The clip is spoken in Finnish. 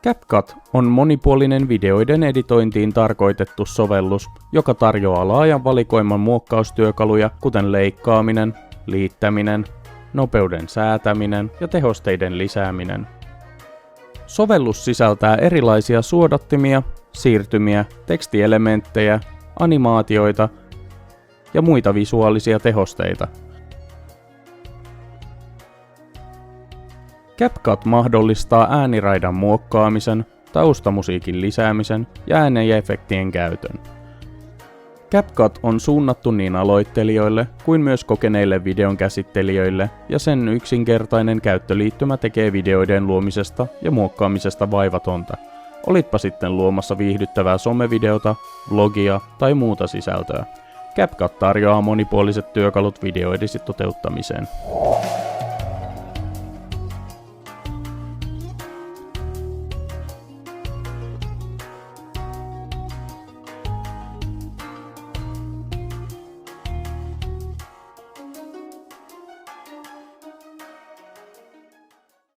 CapCut on monipuolinen videoiden editointiin tarkoitettu sovellus, joka tarjoaa laajan valikoiman muokkaustyökaluja, kuten leikkaaminen, liittäminen, nopeuden säätäminen ja tehosteiden lisääminen. Sovellus sisältää erilaisia suodattimia, siirtymiä, tekstielementtejä, animaatioita ja muita visuaalisia tehosteita. CapCut mahdollistaa ääniraidan muokkaamisen, taustamusiikin lisäämisen ja äänen ja efektien käytön. CapCut on suunnattu niin aloittelijoille kuin myös kokeneille videon käsittelijöille, ja sen yksinkertainen käyttöliittymä tekee videoiden luomisesta ja muokkaamisesta vaivatonta. Olitpa sitten luomassa viihdyttävää somevideota, vlogia tai muuta sisältöä. CapCut tarjoaa monipuoliset työkalut videoedisi toteuttamiseen.